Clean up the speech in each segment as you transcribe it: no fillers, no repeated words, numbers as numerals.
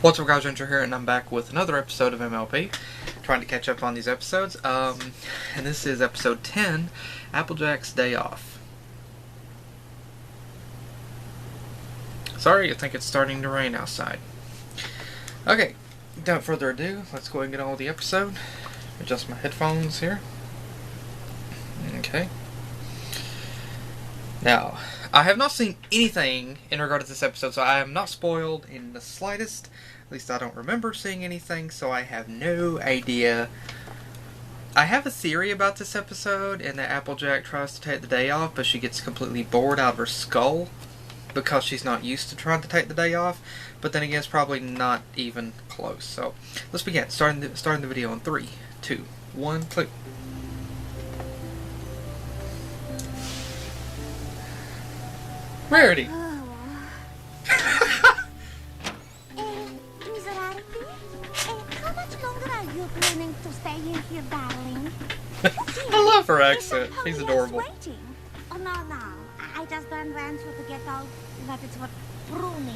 What's up guys, Ranger here, and I'm back with another episode of MLP. Trying to catch up on these episodes. And this is episode 10, Applejack's Day Off. Sorry, I think it's starting to rain outside. Okay, without further ado, let's go ahead and get on with the episode. Adjust my headphones here. Okay. Now, I have not seen anything in regard to this episode, so I am not spoiled in the slightest. At least I don't remember seeing anything, so I have no idea. I have a theory about this episode, and that Applejack tries to take the day off, but she gets completely bored out of her skull because she's not used to trying to take the day off. But then again, it's probably not even close. So let's begin. Starting the video in 3, 2, 1, click. Rarity. Miss Rarity, how much longer are you planning to stay in here, darling? I love her accent. She's adorable. Waiting. Oh, no. I just don't want you to get all that it's what threw me.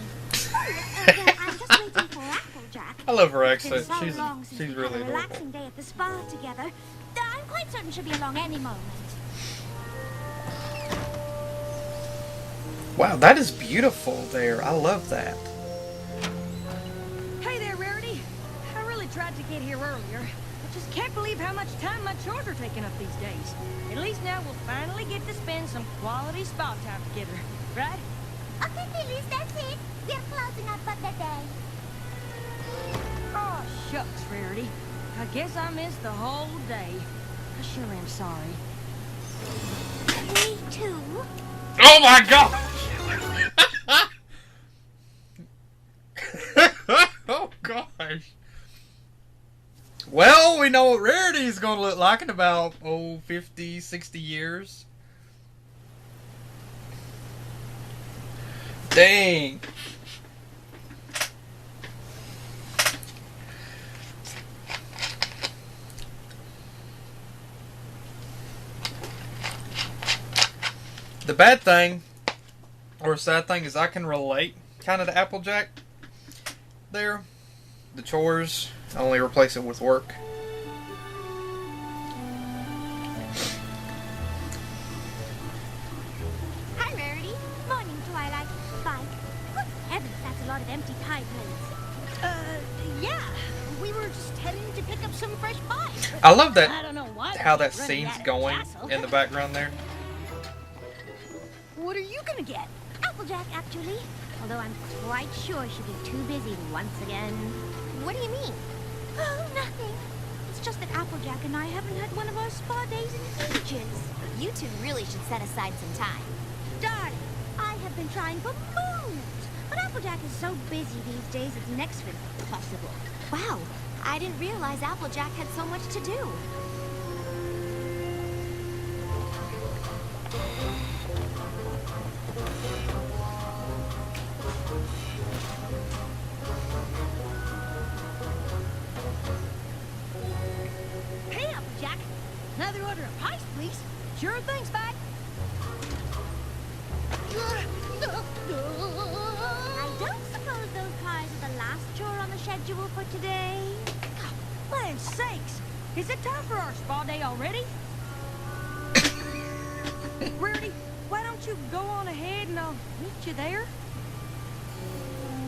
I'm just waiting for Applejack. I love her accent. It's been so long since She's we really had a adorable. relaxing day at the spa together. I'm quite certain she'll be along any moment. Wow, that is beautiful there. I love that. Hey there, Rarity. I really tried to get here earlier. I just can't believe how much time my chores are taking up these days. At least now we'll finally get to spend some quality spa time together, right? Okay, Phyllis, that's it. We're closing up for the day. Oh, shucks, Rarity. I guess I missed the whole day. I sure am sorry. Me too. Oh my god! Oh gosh. Well, we know what Rarity is going to look like in about, 50, 60 years. Dang. The bad thing, or sad thing, is I can relate kind of to Applejack there. The chores, I only replace it with work. Hi, Rarity. Morning, Twilight. Bye. Good heavens, that's a lot of empty pie plates. Yeah. We were just heading to pick up some fresh pies. I love that, I don't know why. how we that keep running scene's out of going castle. in the background there. What are you gonna get? Applejack, actually. Although I'm quite sure she'll be too busy once again. What do you mean? Oh, nothing. It's just that Applejack and I haven't had one of our spa days in ages. You two really should set aside some time. Darling, I have been trying for moons. But Applejack is so busy these days it's next to impossible. Wow, I didn't realize Applejack had so much to do. Hey, Applejack. Another order of pies, please. Sure thing, Spike. I don't suppose those pies are the last chore on the schedule for today. Land's sakes. Is it time for our spa day already? Rarity, why don't you go on ahead and I'll meet you there?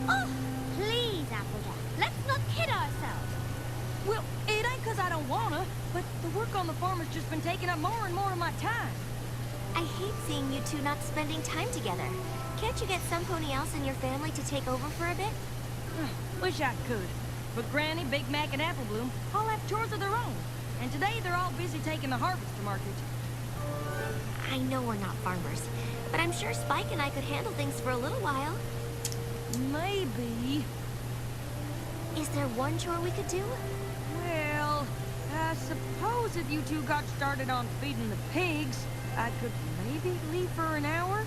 Oh, please, Applejack. Let's not kid ourselves. Well, it ain't 'cause I don't wanna, but the work on the farm has just been taking up more and more of my time. I hate seeing you two not spending time together. Can't you get some pony else in your family to take over for a bit? Wish I could. But Granny, Big Mac, and Apple Bloom all have chores of their own. And today they're all busy taking the harvest to market. I know we're not farmers, but I'm sure Spike and I could handle things for a little while. Maybe. Is there one chore we could do? Well, I suppose if you two got started on feeding the pigs, I could maybe leave for an hour?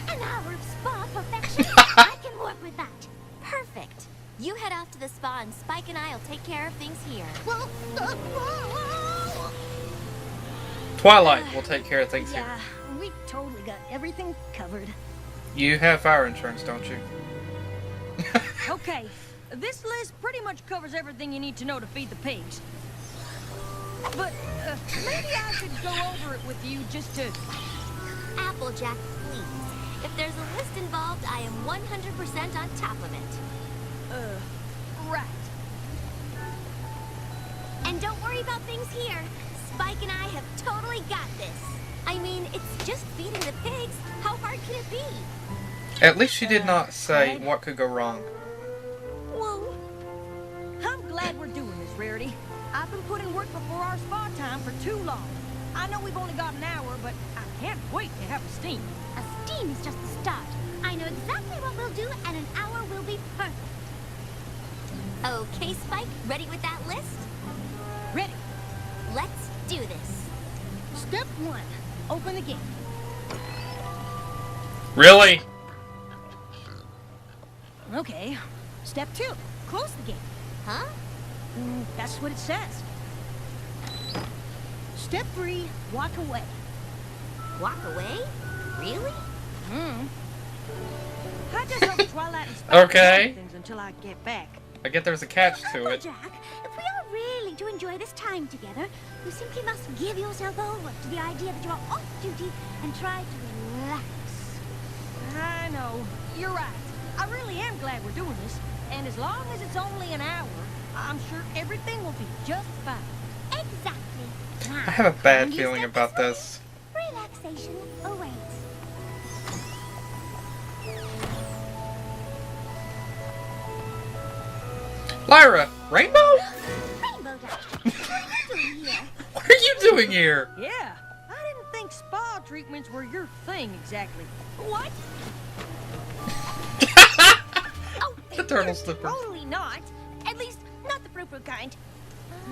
An hour of spa perfection? I can work with that. Perfect. You head off to the spa and Spike and I'll take care of things here. Twilight will take care of things here. Yeah, we totally got everything covered. You have fire insurance, don't you? Okay, this list pretty much covers everything you need to know to feed the pigs. But maybe I could go over it with you just to... Applejack, please. If there's a list involved, I am 100% on top of it. Right. And don't worry about things here. Spike and I have totally got this. I mean, it's just feeding the pigs. How hard can it be? At least she did not say what could go wrong. Whoa. I'm glad we're doing this, Rarity. I've been putting work before our spa time for too long. I know we've only got an hour, but I can't wait to have a steam. A steam is just the start. I know exactly what we'll do, and an hour will be perfect. Okay, Spike, ready with that list? Ready. Let's do this. Step 1, open the gate. Really? Okay. Step 2, close the gate. Huh? That's what it says. Step 3, walk away. Walk away? Really? I just hope Twilight and Spike Okay. things until I get back. I get there's a catch to it. Applejack, if we are really to enjoy this time together, you simply must give yourself over to the idea that you are off duty and try to relax. I know. You're right. I really am glad we're doing this. And as long as it's only an hour, I'm sure everything will be just fine. Exactly. Now, I have a bad when you feeling step about this this. way, relaxation awaits. Lyra, Rainbow? Rainbow Dash, what are you doing here? What are you doing here? Yeah. I didn't think spa treatments were your thing exactly. What? Oh, The turtle slippers. totally not. At least, not the frou-frou kind.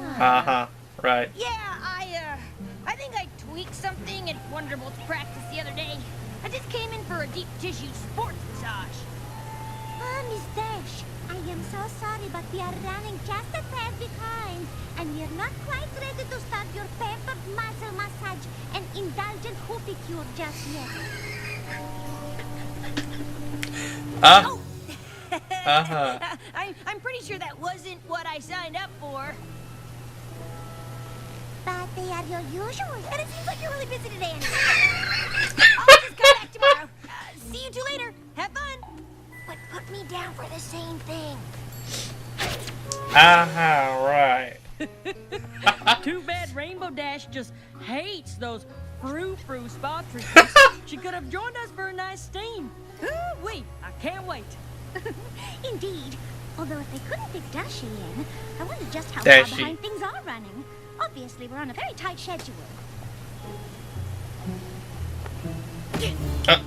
Uh-huh. Right. Yeah, I think I tweaked something at Wonderbolt's practice the other day. I just came in for a deep tissue sports massage. Ah, Miss Dash, I am so sorry, but we are running just a tad behind, and we're not quite ready to start your pampered muscle massage and indulgent hoofy-cure just yet. Uh-huh. I'm pretty sure that wasn't what I signed up for. But they are your usual, And it seems like you're really busy today anyway. I'll just come back tomorrow. See you two later. Have fun. but put me down for the same thing. Uh-huh, right. Too bad Rainbow Dash just hates those frou-frou spa treatments. She could have joined us for a nice steam. Wait, I can't wait. Indeed. Although if they couldn't fit Dashy in, I wonder just how Dashy. far behind things are running. Obviously, we're on a very tight schedule. Uh,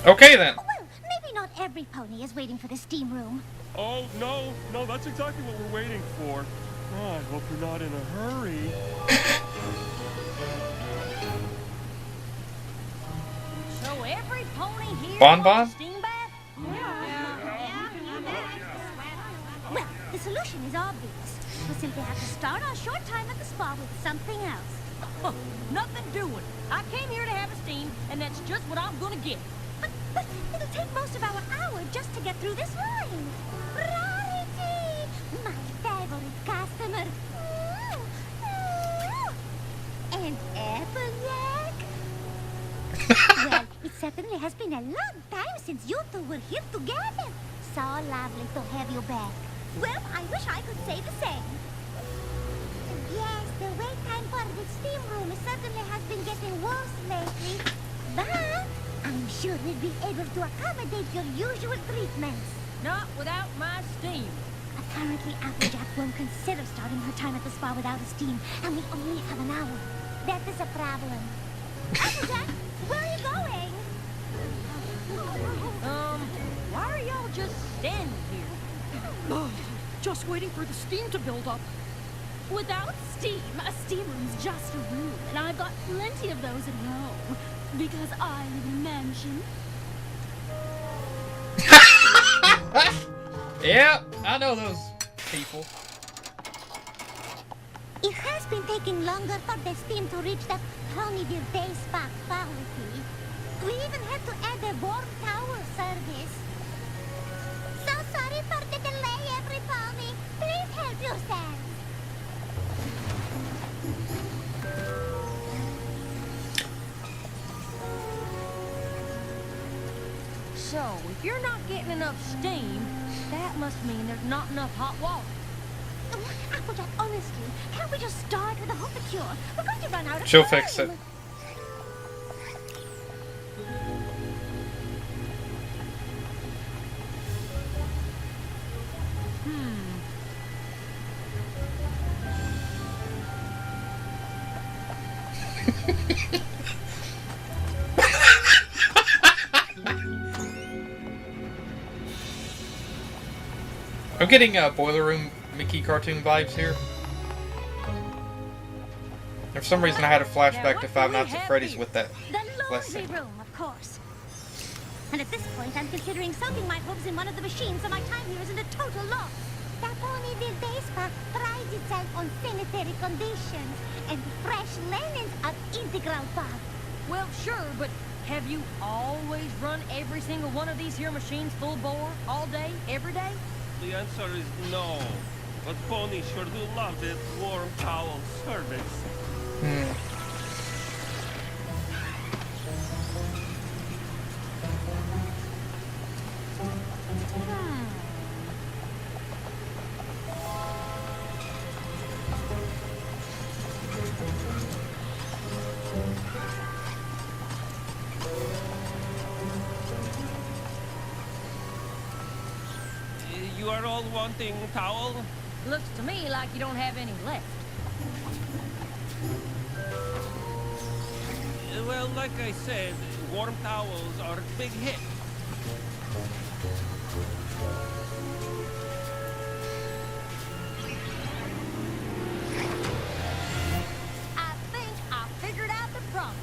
okay then. Well, maybe not every pony is waiting for the steam room. Oh, no, that's exactly what we're waiting for. Oh, I hope you're not in a hurry. So every pony here Bon wants Bon? a steam bath? Well, the solution is obvious. We'll simply have to start our short time at the spa with something else. Huh, nothing doing. I came here to have a steam, and that's just what I'm gonna get. But it'll take most of our hour just to get through this line. Rarity! My favorite customer. And Applejack. Well, it certainly has been a long time since you two were here together. So lovely to have you back. Well, I wish I could say the same. Yes, the wait time for the steam room certainly has been getting worse lately. But I'm sure we'll be able to accommodate your usual treatments. Not without my steam. Apparently, Applejack won't consider starting her time at the spa without a steam, and we only have an hour. That is a problem. Applejack, where are you going? Why are y'all just standing here? Just waiting for the steam to build up. Without steam, a steam room's just a room, and I've got plenty of those at home, because I live in a mansion. Yeah, I know those people. It has been taking longer for the steam to reach the Ponyville Day Spa quality. We even the warm towel service. So sorry for the delay, every pony. Please help yourselves. So, if you're not getting enough steam, that must mean there's not enough hot water. Oh, Applejack, honestly, can't we just start with a hot cure? We're going to run out of She'll time. fix it. I'm getting Boiler Room Mickey cartoon vibes here. For some reason I had a flashback to Five Nights at Freddy's with that The lesson. laundry room, of course. And at this point, I'm considering soaking my hooves in one of the machines, so my time here isn't a total loss. The Ponyville Day Spa prides itself on sanitary conditions, and fresh linens are integral part. Well, sure, but have you always run every single one of these here machines full bore, all day, every day? The answer is no. But Pony sure do love this warm towel service. You are all wanting towel? Looks to me like you don't have any left. Well, like I said, warm towels are a big hit. I think I figured out the problem.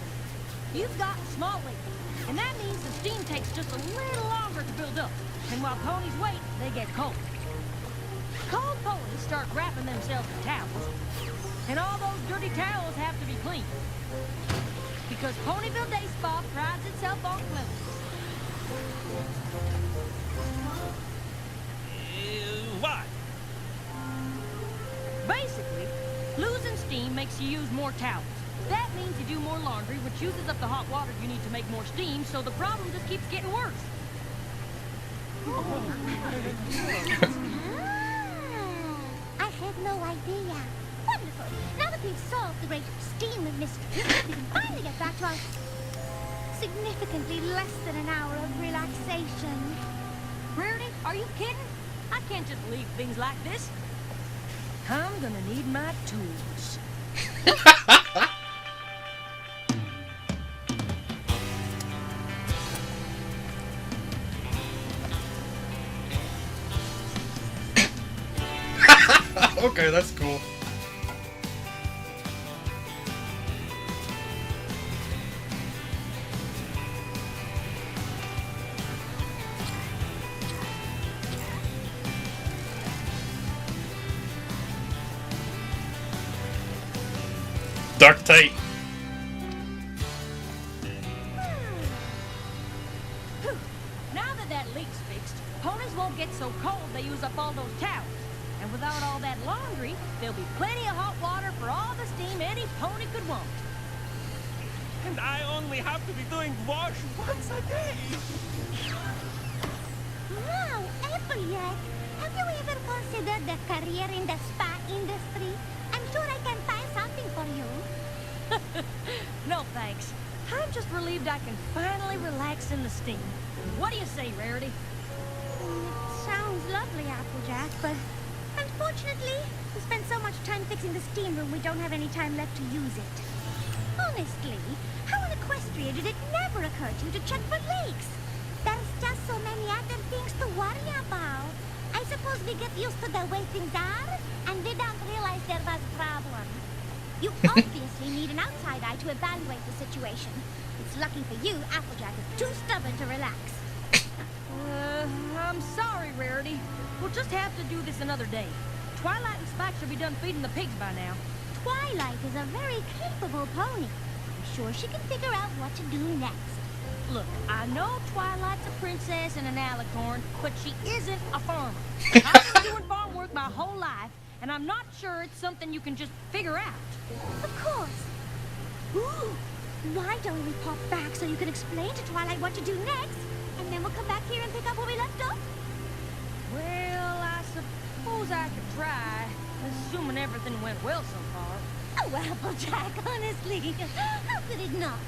You've got small leaks, and that means the steam takes just a little longer to build up. And while ponies wait, they get cold. Cold ponies start wrapping themselves in towels, and all those dirty towels have to be cleaned. Because Ponyville Day Spa prides itself on cleanliness. Why? Basically, losing steam makes you use more towels. That means you do more laundry, which uses up the hot water you need to make more steam, so the problem just keeps getting worse. I had no idea. Wonderful. Now that we've solved the great steam mystery, we can finally get back to our significantly less than an hour of relaxation. Rarity, are you kidding? I can't just leave things like this. I'm gonna need my tools. Okay, that's cool. Duct tape. Whew. Now that leak's fixed, ponies won't get so cold they use up all those towels. And without all that laundry, there'll be plenty of hot water for all the steam any pony could want. And I only have to be doing wash once a day. Wow, Applejack, have you ever considered a career in the spa industry? I'm sure I can find something for you. No thanks. I'm just relieved I can finally relax in the steam. What do you say, Rarity? It sounds lovely, Applejack, but unfortunately, we spend so much time fixing the steam room we don't have any time left to use it. Honestly, how in Equestria did it never occur to you to check for leaks? There's just so many other things to worry about. I suppose we get used to the way things are, and we don't realize there was a problem. You obviously need an outside eye to evaluate the situation. It's lucky for you, Applejack is too stubborn to relax. I'm sorry, Rarity. We'll just have to do this another day. Twilight and Spike should be done feeding the pigs by now. Twilight is a very capable pony. I'm sure she can figure out what to do next. Look, I know Twilight's a princess and an alicorn, but she isn't a farmer. I've been doing farm work my whole life, and I'm not sure it's something you can just figure out. Of course. Ooh, why don't we pop back so you can explain to Twilight what to do next? And then we'll come back here and pick up where we left off? Well, I suppose I could try, assuming everything went well so far. Oh, Applejack, honestly, how could it not?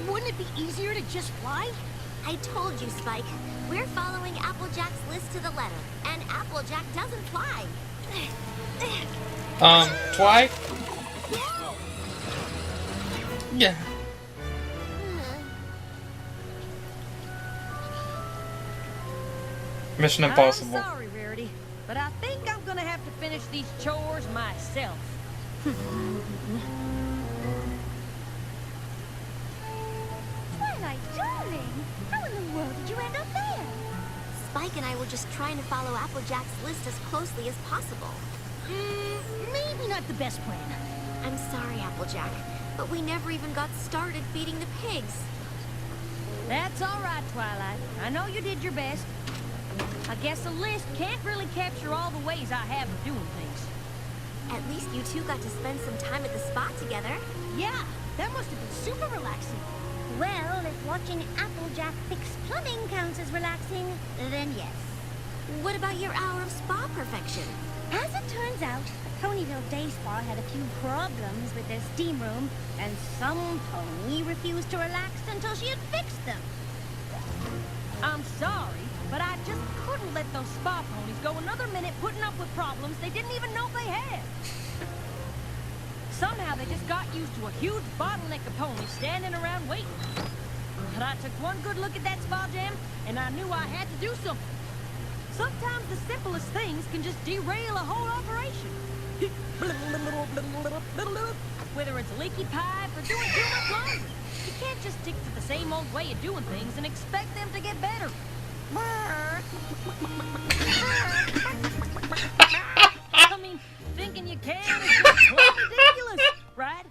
Wouldn't it be easier to just fly? I told you, Spike. We're following Applejack's list to the letter, and Applejack doesn't fly. Twi? Yeah. Mission Impossible. I'm sorry, Rarity, but I think I'm gonna have to finish these chores myself. Twilight, darling, how in the world did you end up there? Spike and I were just trying to follow Applejack's list as closely as possible. Maybe not the best plan. I'm sorry, Applejack, but we never even got started feeding the pigs. That's all right, Twilight. I know you did your best. I guess a list can't really capture all the ways I have of doing things. At least you two got to spend some time at the spa together. Yeah, that must have been super relaxing. Well, if watching Applejack fix plumbing counts as relaxing, then yes. What about your hour of spa perfection? As it turns out, Ponyville Day Spa had a few problems with their steam room, and some pony refused to relax until she had fixed them. I'm sorry, but I just couldn't let those spa ponies go another minute putting up with problems they didn't even know they had. Somehow they just got used to a huge bottleneck of ponies standing around waiting. But I took one good look at that spa jam, and I knew I had to do something. Sometimes the simplest things can just derail a whole operation. Whether it's a leaky pipe or doing too much laundry, you can't just stick to the same old way of doing things and expect them to get better. I mean, thinking you can is just plain ridiculous, right?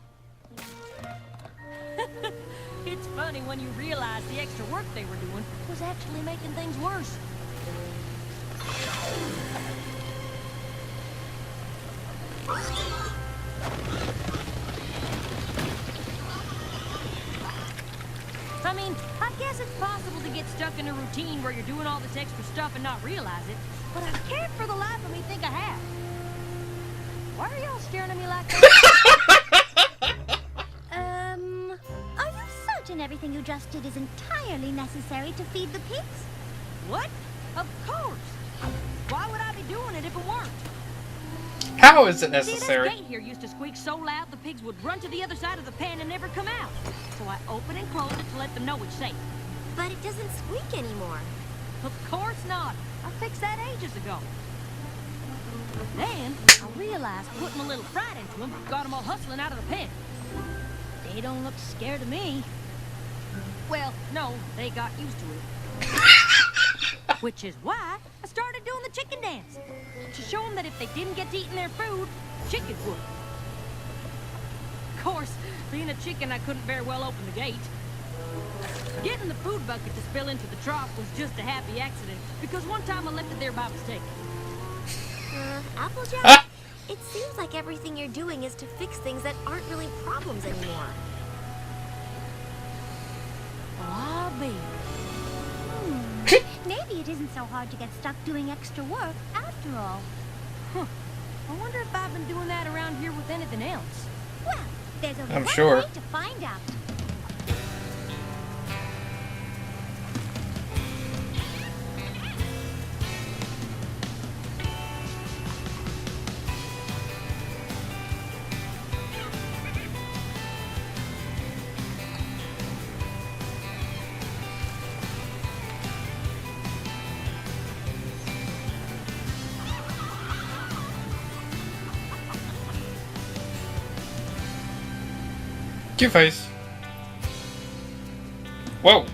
It's funny when you realize the extra work they were doing was actually making things worse. I mean, I guess it's possible to get stuck in a routine where you're doing all this extra stuff and not realize it, but I can't for the life of me think I have. Why are y'all staring at me like that? Are you certain everything you just did is entirely necessary to feed the pigs? What? Of course. Why would I be doing it if it weren't? How is it See, necessary? that gate here used to squeak so loud the pigs would run to the other side of the pen and never come out. So I open and close it to let them know it's safe. But it doesn't squeak anymore. Of course not. I fixed that ages ago. Then I realized putting a little fright into them got them all hustling out of the pen. They don't look scared of me. Well, no, they got used to it. Which is why I started doing the chicken dance. To show them that if they didn't get to eating their food, chickens would. Of course, being a chicken, I couldn't very well open the gate. Getting the food bucket to spill into the trough was just a happy accident, because one time I left it there by mistake. Applejack? It seems like everything you're doing is to fix things that aren't really problems anymore. Well, I'll be. Maybe it isn't so hard to get stuck doing extra work after all. Huh. I wonder if I've been doing that around here with anything else. Well, there's only I'm one sure. way to find out. Cute face. Whoa.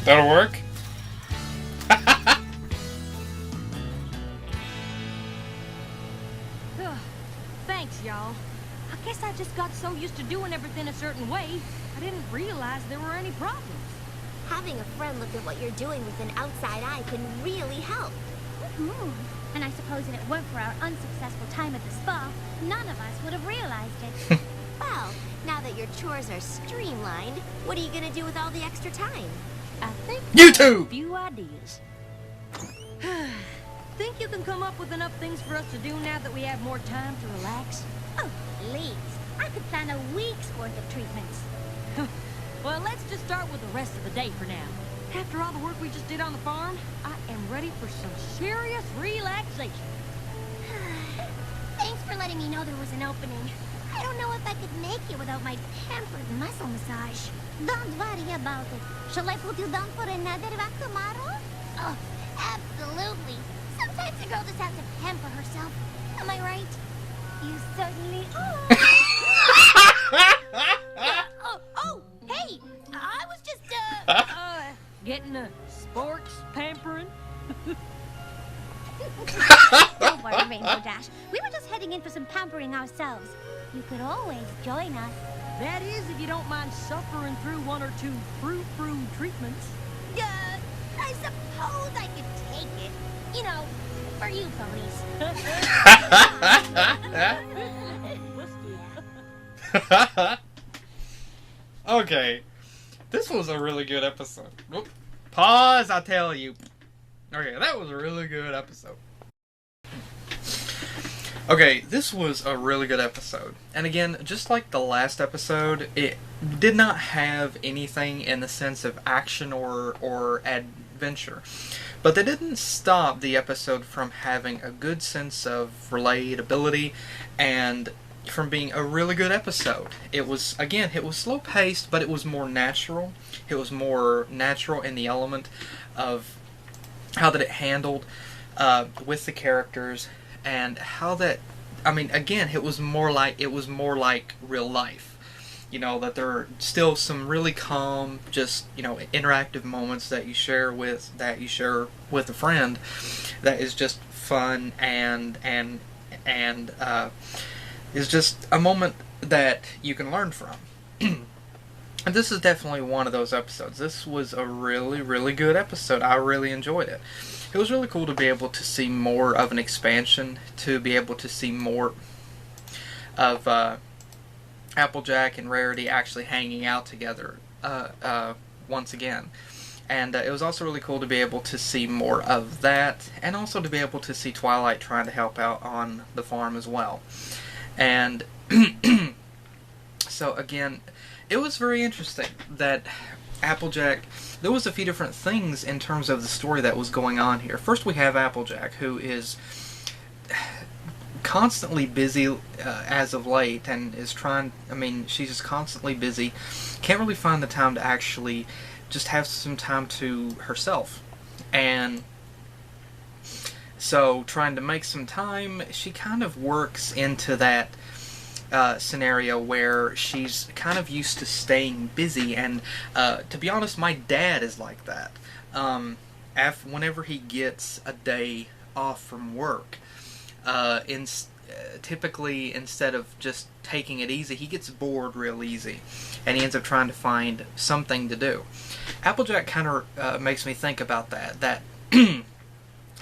That'll work. Thanks, y'all. I guess I just got so used to doing everything a certain way, I didn't realize there were any problems. Having a friend look at what you're doing with an outside eye can really help. And I suppose if it weren't for our unsuccessful time at the spa, none of us would have realized it. Well, now that your chores are streamlined, what are you gonna do with all the extra time? I think YouTube! a few ideas. Think you can come up with enough things for us to do now that we have more time to relax? Oh, please. I could plan a week's worth of treatments. Well, let's just start with the rest of the day for now. After all the work we just did on the farm, I am ready for some serious relaxation. Thanks for letting me know there was an opening. I don't know if I could make it without my pampered muscle massage. Don't worry about it. Shall I put you down for another tomorrow? Oh, absolutely. Sometimes a girl just has to pamper herself. Am I right? You certainly are. Hey! I was just, Getting a sports pampering? Don't worry, Rainbow Dash. We were just heading in for some pampering ourselves. You could always join us. That is, if you don't mind suffering through one or two frou-frou treatments. I suppose I could take it. You know, for you ponies. Okay. This was a really good episode. Whoop. Pause, I tell you. Okay, that was a really good episode. Okay, this was a really good episode. And again, just like the last episode, it did not have anything in the sense of action or adventure. But that didn't stop the episode from having a good sense of relatability and from being a really good episode. It was, again, it was slow paced, but it was more natural. It was more natural in the element of how that it handled with the characters and how that, I mean, again, it was more like real life. You know, that there are still some really calm, just, you know, interactive moments that you share with a friend that is just fun and is just a moment that you can learn from. And this is definitely one of those episodes. This was a really, really good episode. I really enjoyed it. It was really cool to be able to see more of an expansion, to be able to see more of Applejack and Rarity actually hanging out together once again. And it was also really cool to be able to see more of that, and also to be able to see Twilight trying to help out on the farm as well. And so again, it was very interesting that Applejack, there was a few different things in terms of the story that was going on here. First we have Applejack, who is constantly busy as of late, and is she's just constantly busy, can't really find the time to actually just have some time to herself. And so, trying to make some time, she kind of works into that scenario where she's kind of used to staying busy. And to be honest, my dad is like that. Whenever he gets a day off from work, typically instead of just taking it easy, he gets bored real easy, and he ends up trying to find something to do. Applejack kind of makes me think about that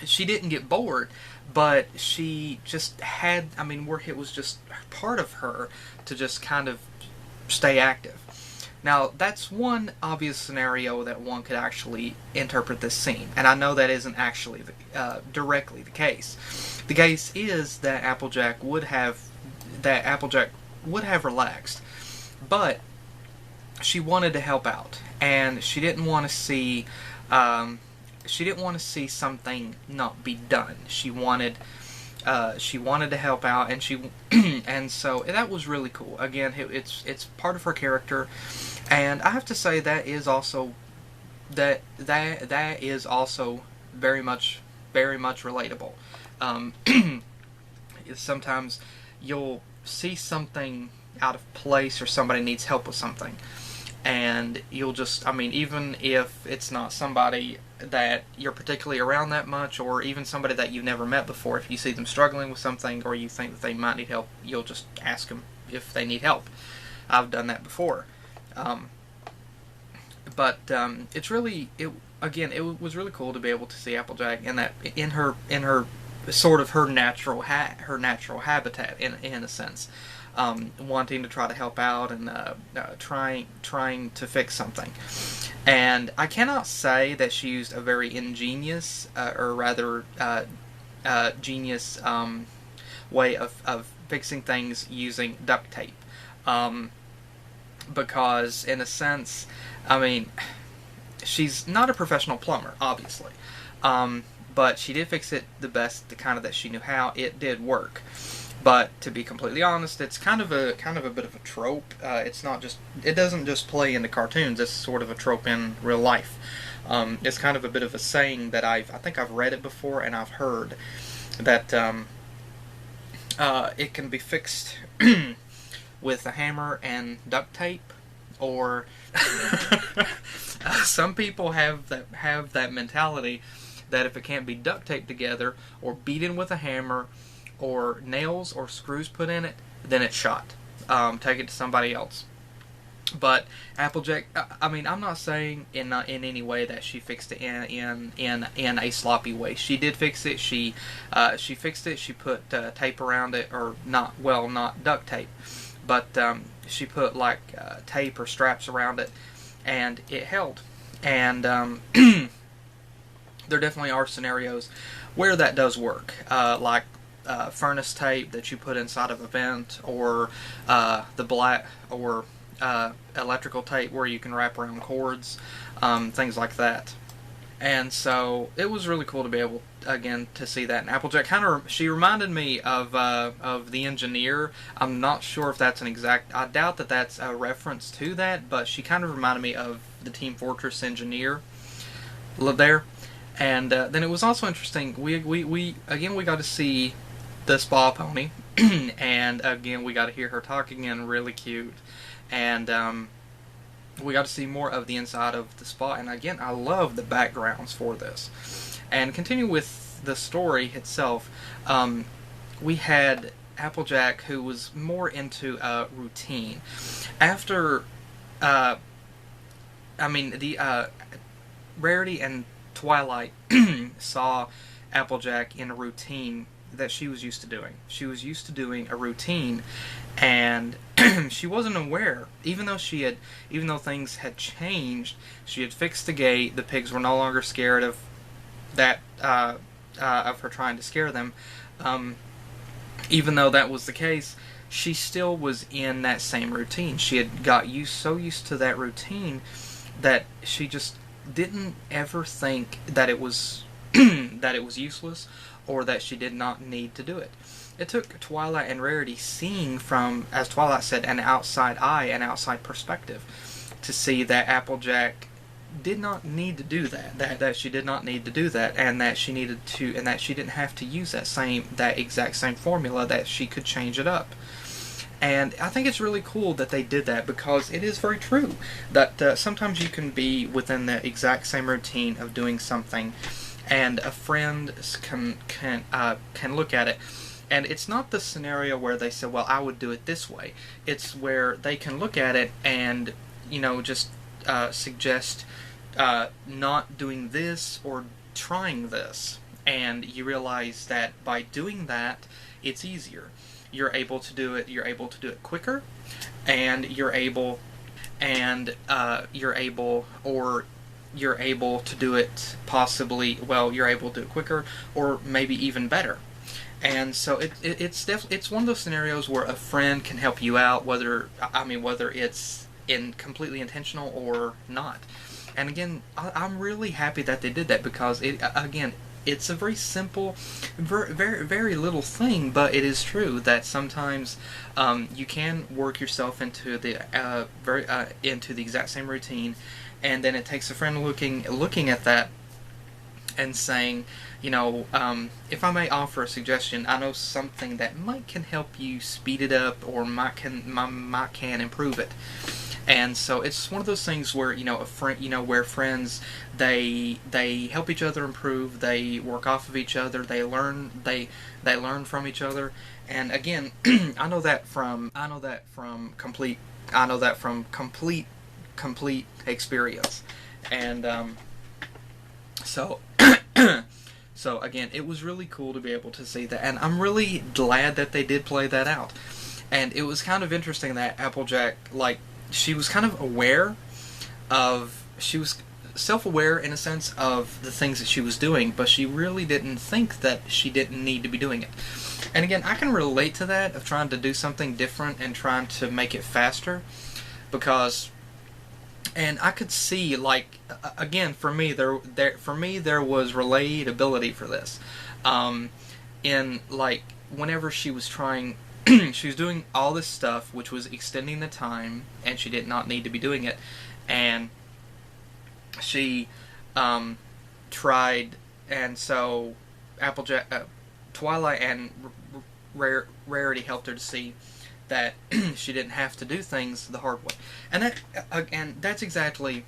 she didn't get bored, but she just had, where it was just part of her to just kind of stay active. Now, that's one obvious scenario that one could actually interpret this scene, and I know that isn't actually directly the case. The case is that Applejack would have relaxed, but she wanted to help out, and she didn't want to see something not be done. She wanted to help out, and and so that was really cool. Again, it's part of her character, and I have to say that is also very much relatable. Sometimes you'll see something out of place, or somebody needs help with something, and you'll just, I mean, even if it's not somebody that you're particularly around that much, or even somebody that you've never met before, if you see them struggling with something or you think that they might need help, you'll just ask them if they need help. I've done that before. But it's really, it was really cool to be able to see Applejack in that, in her sort of her natural habitat, in a sense, wanting to try to help out and trying to fix something. And I cannot say that she used a very ingenious or rather genius way of fixing things using duct tape, because in a sense, I mean, she's not a professional plumber, obviously. But she did fix it the best, the kind of that she knew how. It did work. But to be completely honest, it's kind of a bit of a trope. It's not just, it doesn't just play in the cartoons. It's sort of a trope in real life. It's kind of a bit of a saying that I think I've read it before and I've heard that it can be fixed with a hammer and duct tape, or some people have that mentality that if it can't be duct taped together or beaten with a hammer or nails or screws put in it, then it's shot. Take it to somebody else. But Applejack, I mean, I'm not saying in any way that she fixed it in a sloppy way. She did fix it. She fixed it. She put tape around it, or not duct tape, but she put like tape or straps around it, and it held. And there definitely are scenarios where that does work, like furnace tape that you put inside of a vent, or the black or electrical tape where you can wrap around cords, things like that. And so it was really cool to be able, again, to see that. And Applejack she reminded me of the engineer. I'm not sure if that's an exact, I doubt that that's a reference to that, but she kind of reminded me of the Team Fortress engineer there. And then it was also interesting, we got to see the spa pony, and again we got to hear her talk again, really cute. And we got to see more of the inside of the spa, and again, I love the backgrounds for this. And continue with the story itself, we had Applejack, who was more into routine. After, Rarity and Twilight saw Applejack in a routine that she was used to doing. She was used to doing a routine, and she wasn't aware, even though things had changed, she had fixed the gate, the pigs were no longer scared of that, of her trying to scare them. Even though that was the case, she still was in that same routine. She had got so used to that routine that she just didn't ever think that it was that it was useless, or that she did not need to do it. It took Twilight and Rarity seeing from, as Twilight said, an outside eye, an outside perspective, to see that Applejack did not need to do that she did not need to do that, and that she needed to, and that she didn't have to use that exact same formula, that she could change it up. And I think it's really cool that they did that, because it is very true that sometimes you can be within the exact same routine of doing something, and a friend can look at it, and it's not the scenario where they say, well, I would do it this way. It's where they can look at it and, just suggest not doing this or trying this, and you realize that by doing that, it's easier. You're able to do it quicker, and you're able to do it possibly, well, you're able to do it quicker, or maybe even better. And so it's definitely, it's one of those scenarios where a friend can help you out, whether it's completely intentional or not. And again, I'm really happy that they did that, because it's a very simple, very, very little thing, but it is true that sometimes you can work yourself into the into the exact same routine, and then it takes a friend looking at that and saying, if I may offer a suggestion, I know something that can help you speed it up, or can improve it. And so it's one of those things where, you know, a friend, you know, where friends, they help each other improve, they work off of each other, they learn from each other. And again, I know that from complete experience. And so so again, it was really cool to be able to see that, and I'm really glad that they did play that out. And it was kind of interesting that Applejack, like, she was kind of she was self-aware in a sense of the things that she was doing, but she really didn't think that she didn't need to be doing it. And again, I can relate to that, of trying to do something different and trying to make it faster, because, and I could see, like, again, for me there was relatability for this. In, like, whenever she was trying, she was doing all this stuff, which was extending the time, and she did not need to be doing it. And she tried, and so Applejack, Twilight, and Rarity helped her to see that she didn't have to do things the hard way. And that's exactly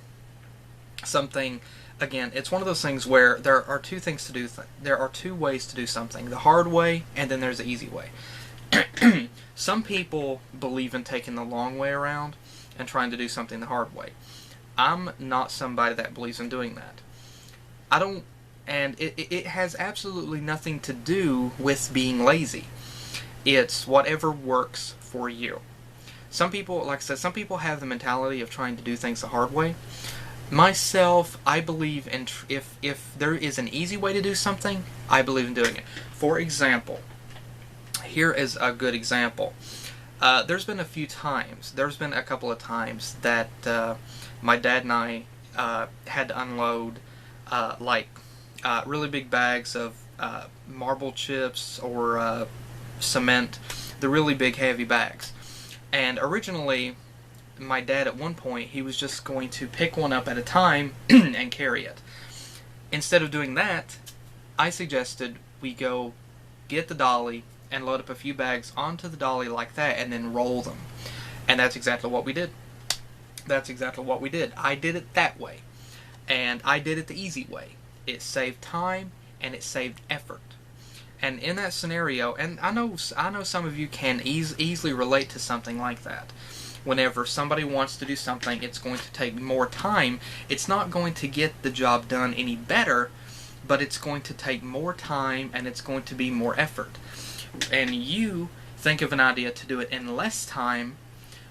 something. Again, it's one of those things where there are two things to do. There are two ways to do something: the hard way, and then there's the easy way. Some people believe in taking the long way around and trying to do something the hard way. I'm not somebody that believes in doing that. I don't, and it has absolutely nothing to do with being lazy. It's whatever works for you. Some people, like I said, some people have the mentality of trying to do things the hard way. Myself, I believe in, if there is an easy way to do something, I believe in doing it. For example, here is a good example. There's been a couple of times that my dad and I had to unload really big bags of marble chips or cement, the really big heavy bags. And originally, my dad, at one point, he was just going to pick one up at a time and carry it. Instead of doing that, I suggested we go get the dolly and load up a few bags onto the dolly like that, and then roll them. And that's exactly what we did. I did it that way. And I did it the easy way. It saved time, and it saved effort. And in that scenario, and I know some of you can easily relate to something like that. Whenever somebody wants to do something, it's going to take more time. It's not going to get the job done any better, but it's going to take more time, and it's going to be more effort. And you think of an idea to do it in less time,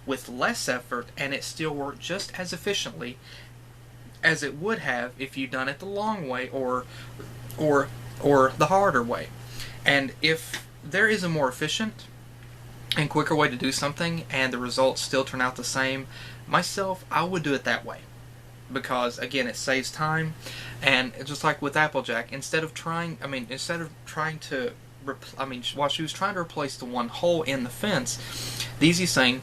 with less effort, and it still worked just as efficiently as it would have if you'd done it the long way or the harder way. And if there is a more efficient and quicker way to do something and the results still turn out the same, myself, I would do it that way. Because, again, it saves time. And just like with Applejack, while she was trying to replace the one hole in the fence, the easiest thing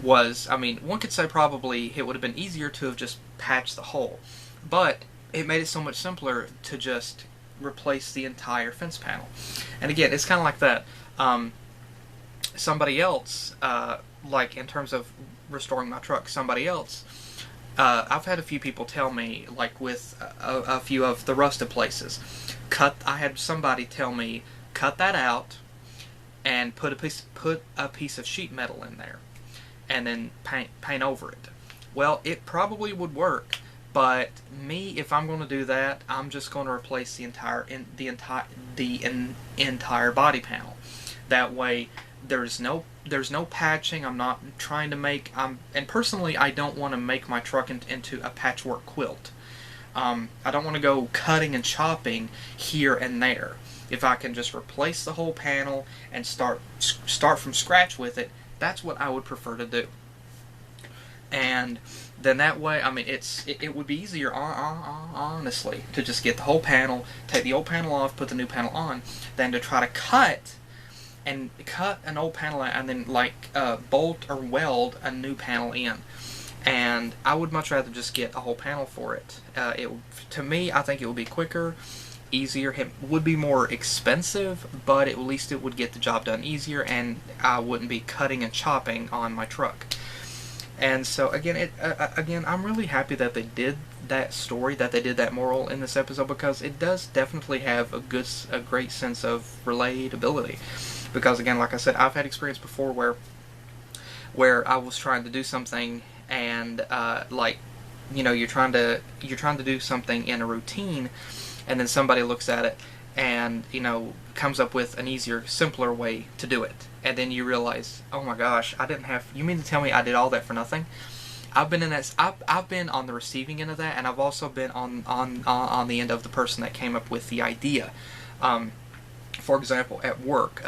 was, one could say probably it would have been easier to have just patched the hole. But it made it so much simpler to just replace the entire fence panel. And again, it's kind of like that. Somebody else, like in terms of restoring my truck, I've had a few people tell me, like with a few of the rusted places, I had somebody tell me, cut that out and put a piece of sheet metal in there and then paint over it. Well, it probably would work, but me, if I'm going to do that, I'm just going to replace the entire body panel. That way, there's no patching. I'm not trying to make. And personally, I don't want to make my truck into a patchwork quilt. I don't want to go cutting and chopping here and there. If I can just replace the whole panel and start from scratch with it, that's what I would prefer to do. And then that way, it would be easier, honestly, to just get the whole panel, take the old panel off, put the new panel on, than to try to cut an old panel out and then bolt or weld a new panel in. And I would much rather just get a whole panel for it. To me, I think it would be quicker, easier. It would be more expensive, but at least it would get the job done easier, and I wouldn't be cutting and chopping on my truck. And so again, I'm really happy that they did that story, that they did that moral in this episode, because it does definitely have a great sense of relatability. Because again, like I said, I've had experience before where I was trying to do something, and like, you know, you're trying to do something in a routine, and then somebody looks at it and, you know, comes up with an easier, simpler way to do it, and then you realize, oh my gosh, you mean to tell me I did all that for nothing? I've been in that. I've been on the receiving end of that, and I've also been on the end of the person that came up with the idea. For example, at work,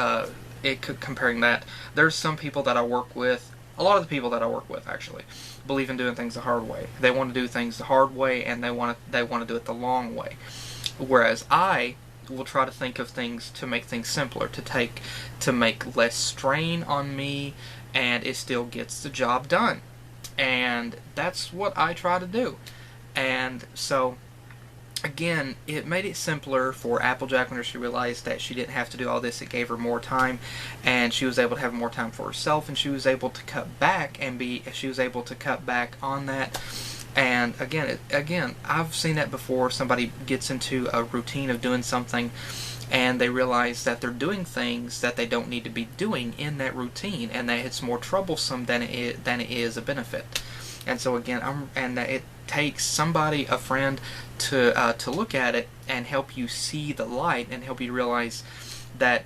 comparing that, there's some people that I work with. A lot of the people that I work with actually believe in doing things the hard way. They want to do things the hard way, and they want to do it the long way. Whereas I will try to think of things to make things simpler, to make less strain on me, and it still gets the job done. And that's what I try to do. And so, again, it made it simpler for Applejack when she realized that she didn't have to do all this. It gave her more time, and she was able to have more time for herself, and she was able to cut back on that. And again, I've seen that before. Somebody gets into a routine of doing something, and they realize that they're doing things that they don't need to be doing in that routine, and that it's more troublesome than it is a benefit. And so again, it takes somebody, a friend, to look at it and help you see the light, and help you realize that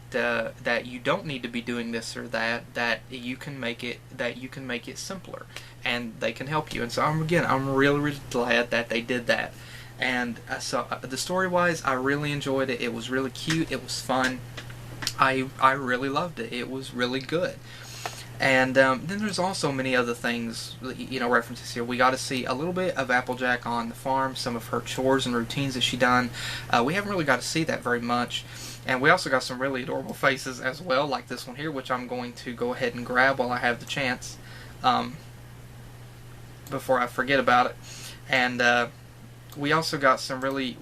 you don't need to be doing this or that. That you can make it simpler, and they can help you. And so I'm really, really glad that they did that. And so the story-wise, I really enjoyed it. It was really cute. It was fun. I really loved it. It was really good. And then there's also many other things, you know, references here. We got to see a little bit of Applejack on the farm, some of her chores and routines that she done. We haven't really got to see that very much. And we also got some really adorable faces as well, like this one here, which I'm going to go ahead and grab while I have the chance, before I forget about it. And we also got some really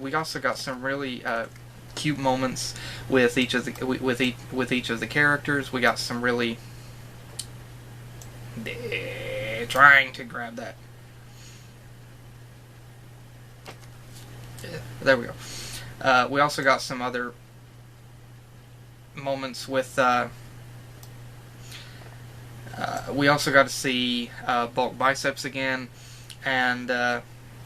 cute moments with each of the characters. We got some really trying to grab that. Yeah, there we go. We also got some other moments with. We also got to see bulk biceps again, and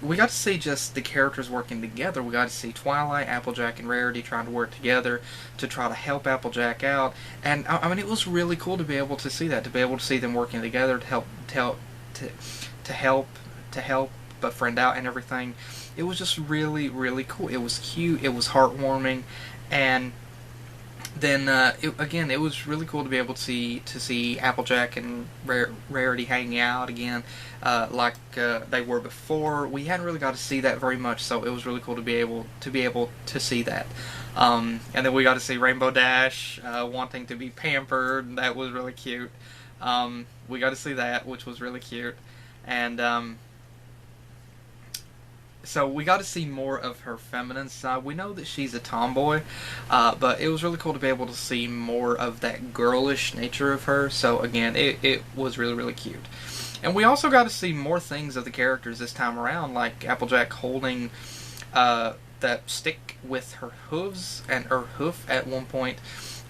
we got to see just the characters working together. We got to see Twilight, Applejack, and Rarity trying to work together to try to help Applejack out. And I mean, it was really cool to be able to see that, to be able to see them working together to help a friend out and everything. It was just really, really cool. It was cute. It was heartwarming, and then it was really cool to be able to see Applejack and Rarity hanging out again, like they were before. We hadn't really got to see that very much, so it was really cool to be able to see that. And then we got to see Rainbow Dash wanting to be pampered. That was really cute. We got to see that, which was really cute, and so we got to see more of her feminine side. We know that she's a tomboy, but it was really cool to be able to see more of that girlish nature of her. So again, it was really, really cute. And we also got to see more things of the characters this time around, like Applejack holding that stick with her hooves and her hoof at one point.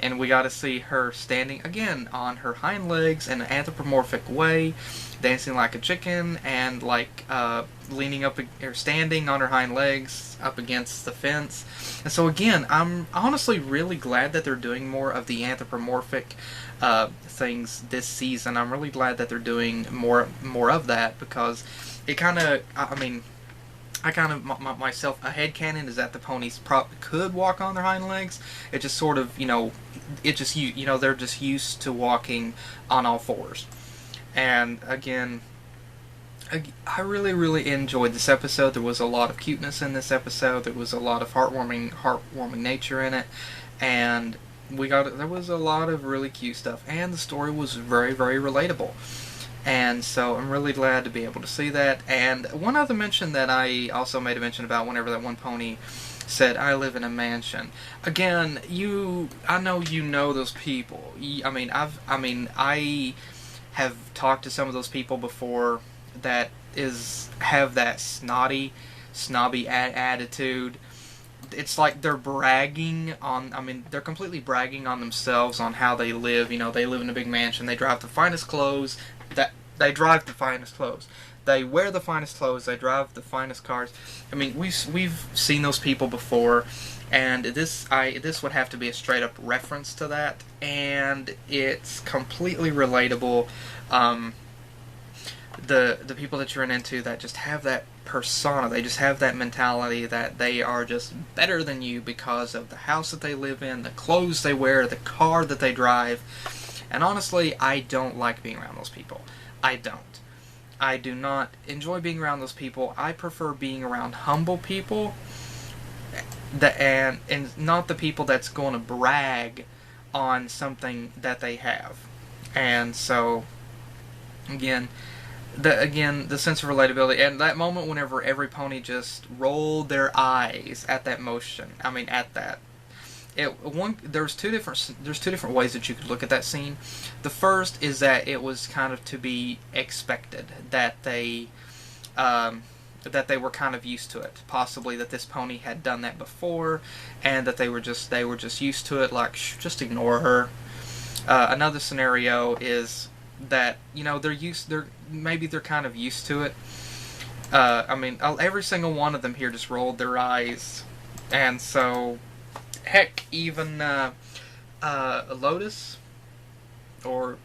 And we got to see her standing again on her hind legs in an anthropomorphic way, dancing like a chicken, and like leaning up or standing on her hind legs up against the fence. And so again, I'm honestly really glad that they're doing more of the anthropomorphic things this season. I'm really glad that they're doing more of that, because it kind of, myself, a headcanon is that the ponies could walk on their hind legs. It just sort of, they're just used to walking on all fours. And again, I really, really enjoyed this episode. There was a lot of cuteness in this episode. There was a lot of heartwarming nature in it, and there was a lot of really cute stuff. And the story was very, very relatable. And so I'm really glad to be able to see that. And one other mention that I also made a mention about whenever that one pony said, "I live in a mansion." Again, I know you know those people. have talked to some of those people before that have that snobby attitude. It's like they're bragging on, I mean, they're completely bragging on themselves on how they live. You know, they live in a big mansion, they drive the finest clothes, they drive the finest clothes. They wear the finest clothes, they drive the finest cars. I mean, we've seen those people before, and this would have to be a straight up reference to that, and it's completely relatable. The people that you're into that just have that persona, they just have that mentality that they are just better than you because of the house that they live in, the clothes they wear, the car that they drive. And honestly, I don't like being around those people. I don't. I do not enjoy being around those people. I prefer being around humble people, and not the people that's going to brag on something that they have. And so, again, the sense of relatability, and that moment whenever every pony just rolled their eyes at that motion. I mean, at that. There's two different ways that you could look at that scene. The first is that it was kind of to be expected, that they were kind of used to it. Possibly that this pony had done that before, and that they were just used to it. Like, just ignore her. Another scenario is that, you know, maybe they're kind of used to it. I mean, every single one of them here just rolled their eyes, and so. Heck, even Lotus, or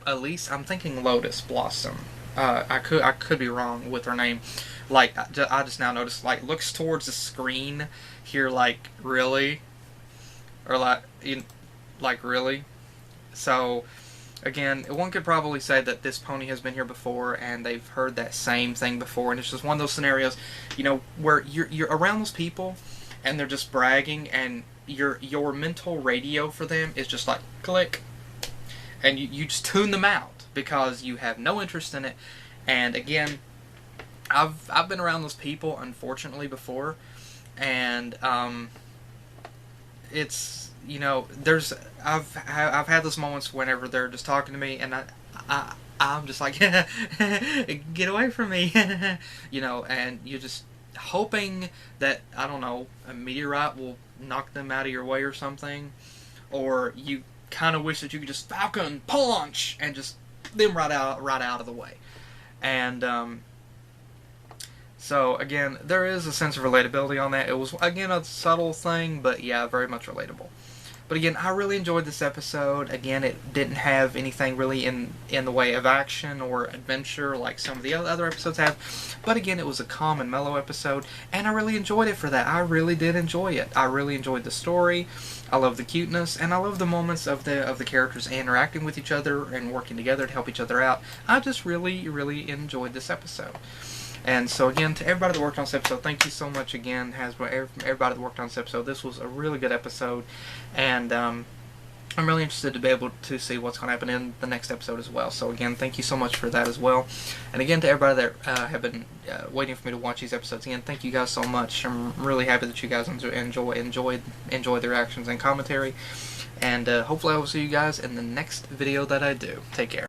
Elise, I'm thinking Lotus Blossom. I could be wrong with her name. Like, I just now noticed, like, looks towards the screen here, like, really, or like really. So, again, one could probably say that this pony has been here before, and they've heard that same thing before, and it's just one of those scenarios, you know, where you're around those people, and they're just bragging, and your mental radio for them is just like click, and you just tune them out because you have no interest in it. And again, I've been around those people, unfortunately, before, and it's, you know, I've had those moments whenever they're just talking to me, and I'm just like get away from me, you know, and you just hoping that, I don't know, a meteorite will knock them out of your way or something, or you kind of wish that you could just falcon punch and just them right out of the way. And so again, there is a sense of relatability on that. It was, again, a subtle thing, but yeah, very much relatable. But again, I really enjoyed this episode. Again, it didn't have anything really in the way of action or adventure like some of the other episodes have. But again, it was a calm and mellow episode, and I really enjoyed it for that. I really did enjoy it. I really enjoyed the story. I love the cuteness, and I love the moments of the characters interacting with each other and working together to help each other out. I just really, really enjoyed this episode. And so again, to everybody that worked on this episode, thank you so much again. Everybody that worked on this episode, this was a really good episode, and I'm really interested to be able to see what's going to happen in the next episode as well. So again, thank you so much for that as well. And again, to everybody that have been waiting for me to watch these episodes, again, thank you guys so much. I'm really happy that you guys enjoyed the reactions and commentary. And hopefully I will see you guys in the next video that I do. Take care.